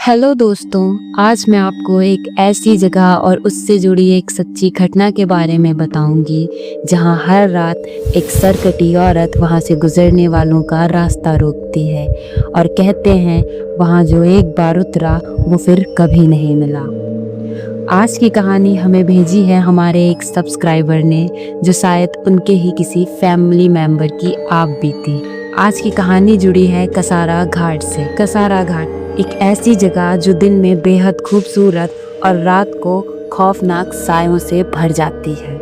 Hello दोस्तों, आज मैं आपको एक ऐसी जगह और उससे जुड़ी एक सच्ची घटना के बारे में बताऊंगी जहां हर रात एक सरकटी औरत वहां से गुजरने वालों का रास्ता रोकती है और कहते हैं वहां जो एक बार उतरा वो फिर कभी नहीं मिला। आज की कहानी हमें भेजी है हमारे एक सब्सक्राइबर ने, जो शायद उनके ही किसी फैमिली मेंबर की आप बीती। आज की कहानी जुड़ी है कसारा घाट से। कसारा घाट एक ऐसी जगह जो दिन में बेहद खूबसूरत और रात को खौफनाक सायों से भर जाती है।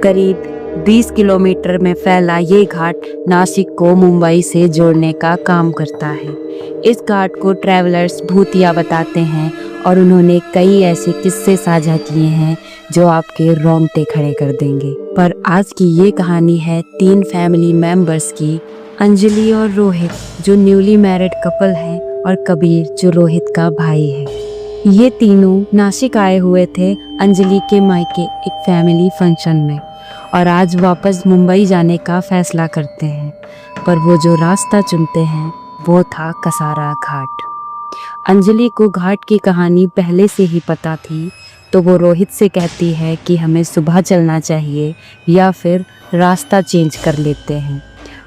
करीब 20 किलोमीटर में फैला ये घाट नासिक को मुंबई से जोड़ने का काम करता है। इस घाट को ट्रैवलर्स भूतिया बताते हैं और उन्होंने कई ऐसे किस्से साझा किए हैं जो आपके रोंगटे खड़े कर देंगे। पर आज की ये कहानी है 3 फैमिली मेंबर्स की, अंजलि और रोहित जो न्यूली मैरिड कपल हैं और कबीर जो रोहित का भाई है। ये तीनों नासिक आए हुए थे अंजलि के मायके एक फैमिली फंक्शन में और आज वापस मुंबई जाने का फैसला करते हैं। पर वो जो रास्ता चुनते हैं वो था कसारा घाट। अंजलि को घाट की कहानी पहले से ही पता थी, तो वो रोहित से कहती है कि हमें सुबह चलना चाहिए या फिर रास्ता चेंज कर लेते हैं।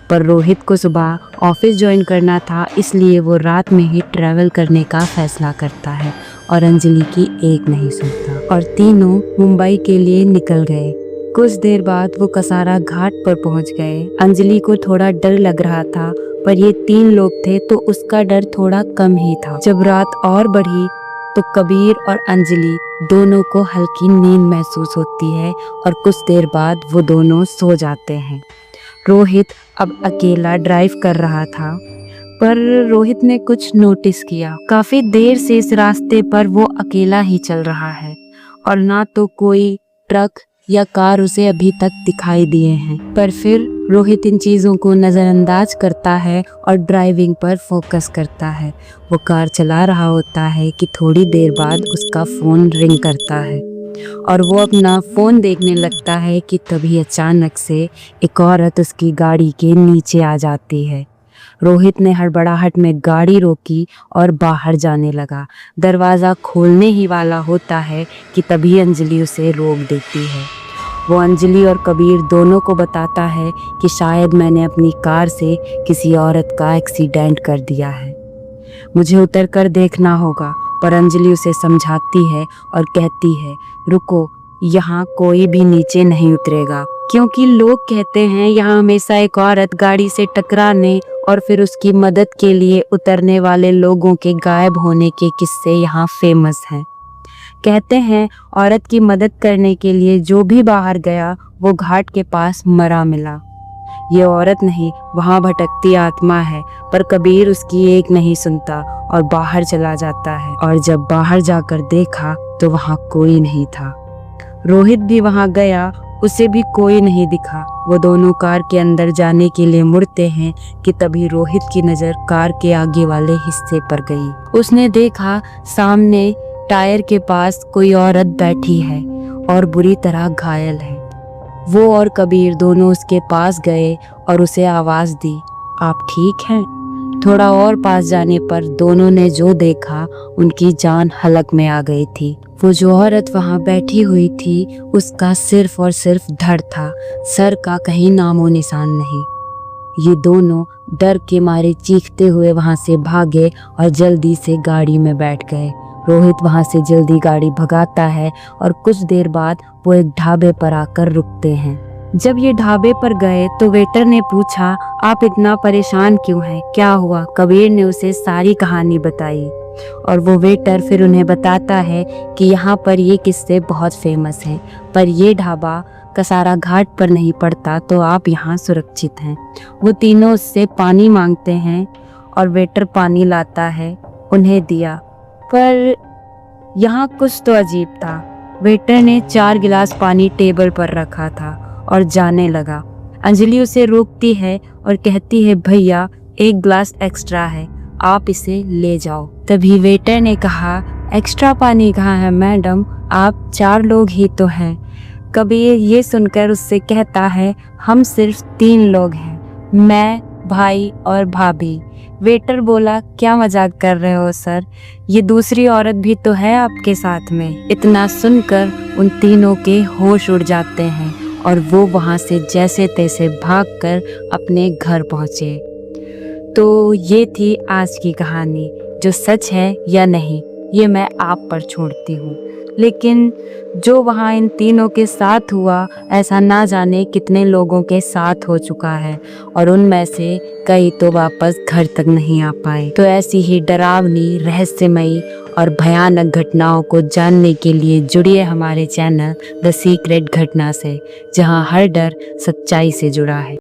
पर रोहित को सुबह ऑफिस ज्वाइन करना था, इसलिए वो रात में ही ट्रैवल करने का फैसला करता है और अंजलि की एक नहीं सुनता और तीनों मुंबई के लिए निकल गए। कुछ देर बाद वो कसारा घाट पर पहुंच गए। अंजलि को थोड़ा डर लग रहा था, पर ये 3 लोग थे तो उसका डर थोड़ा कम ही था। जब रात और बढ़ी तो कबीर और अंजलि दोनों को हल्की नींद महसूस होती है और कुछ देर बाद वो दोनों सो जाते हैं। रोहित अब अकेला ड्राइव कर रहा था, पर रोहित ने कुछ नोटिस किया। काफी देर से इस रास्ते पर वो अकेला ही चल रहा है और ना तो कोई ट्रक या कार उसे अभी तक दिखाई दिए हैं। पर फिर रोहित इन चीज़ों को नज़रअंदाज करता है और ड्राइविंग पर फोकस करता है। वो कार चला रहा होता है कि थोड़ी देर बाद उसका फ़ोन रिंग करता है और वो अपना फ़ोन देखने लगता है कि तभी अचानक से एक औरत उसकी गाड़ी के नीचे आ जाती है। रोहित ने हड़बड़ाहट में गाड़ी रोकी और बाहर जाने लगा। दरवाज़ा खोलने ही वाला होता है कि तभी अंजलि उसे रोक देती है। वो अंजलि और कबीर दोनों को बताता है कि शायद मैंने अपनी कार से किसी औरत का एक्सीडेंट कर दिया है, मुझे उतर कर देखना होगा। पर अंजलि उसे समझाती है और कहती है, रुको, यहाँ कोई भी नीचे नहीं उतरेगा, क्योंकि लोग कहते हैं यहाँ हमेशा एक औरत गाड़ी से टकराने और फिर उसकी मदद के लिए उतरने वाले लोगों के गायब होने के किस्से यहाँ फेमस हैं। कहते हैं औरत की मदद करने के लिए जो भी बाहर गया वो घाट के पास मरा मिला। ये औरत नहीं, वहाँ भटकती आत्मा है। पर कबीर उसकी एक नहीं सुनता और बाहर चला जाता है और जब बाहर जाकर देखा तो वहाँ कोई नहीं था। रोहित भी वहाँ गया, उसे भी कोई नहीं दिखा। वो दोनों कार के अंदर जाने के लिए मुड़ते हैं कि तभी रोहित की नज़र कार के आगे वाले हिस्से पर गई। उसने देखा सामने टायर के पास कोई औरत बैठी है और बुरी तरह घायल है। वो और कबीर दोनों उसके पास गए और उसे आवाज़ दी, आप ठीक हैं? थोड़ा और पास जाने पर दोनों ने जो देखा उनकी जान हलक में आ गई थी। वो जो औरत वहाँ बैठी हुई थी उसका सिर्फ और सिर्फ धड़ था, सर का कहीं नामो निशान नहीं। ये दोनों डर के मारे चीखते हुए वहाँ से भागे और जल्दी से गाड़ी में बैठ गए। रोहित वहाँ से जल्दी गाड़ी भगाता है और कुछ देर बाद वो एक ढाबे पर आकर रुकते हैं। जब ये ढाबे पर गए तो वेटर ने पूछा, आप इतना परेशान क्यों हैं, क्या हुआ? कबीर ने उसे सारी कहानी बताई और वो वेटर फिर उन्हें बताता है कि यहाँ पर ये किस्से बहुत फेमस हैं, पर ये ढाबा कसारा घाट पर नहीं पड़ता, तो आप यहाँ सुरक्षित हैं। वो तीनों उससे पानी मांगते हैं और वेटर पानी लाता है, उन्हें दिया। पर यहाँ कुछ तो अजीब था। वेटर ने 4 गिलास पानी टेबल पर रखा था और जाने लगा। अंजलि उसे रोकती है और कहती है, भैया 1 गिलास एक्स्ट्रा है, आप इसे ले जाओ। तभी वेटर ने कहा, एक्स्ट्रा पानी कहाँ है मैडम, आप 4 लोग ही तो हैं। कबीर ये सुनकर उससे कहता है, हम सिर्फ 3 लोग हैं, मैं, भाई और भाभी। वेटर बोला, क्या मजाक कर रहे हो सर, ये दूसरी औरत भी तो है आपके साथ में। इतना सुनकर उन तीनों के होश उड़ जाते हैं और वो वहाँ से जैसे तैसे भागकर अपने घर पहुँचे। तो ये थी आज की कहानी, जो सच है या नहीं ये मैं आप पर छोड़ती हूँ, लेकिन जो वहाँ इन तीनों के साथ हुआ ऐसा ना जाने कितने लोगों के साथ हो चुका है और उनमें से कई तो वापस घर तक नहीं आ पाए। तो ऐसी ही डरावनी, रहस्यमयी और भयानक घटनाओं को जानने के लिए जुड़िए हमारे चैनल द सीक्रेट घटना से, जहाँ हर डर सच्चाई से जुड़ा है।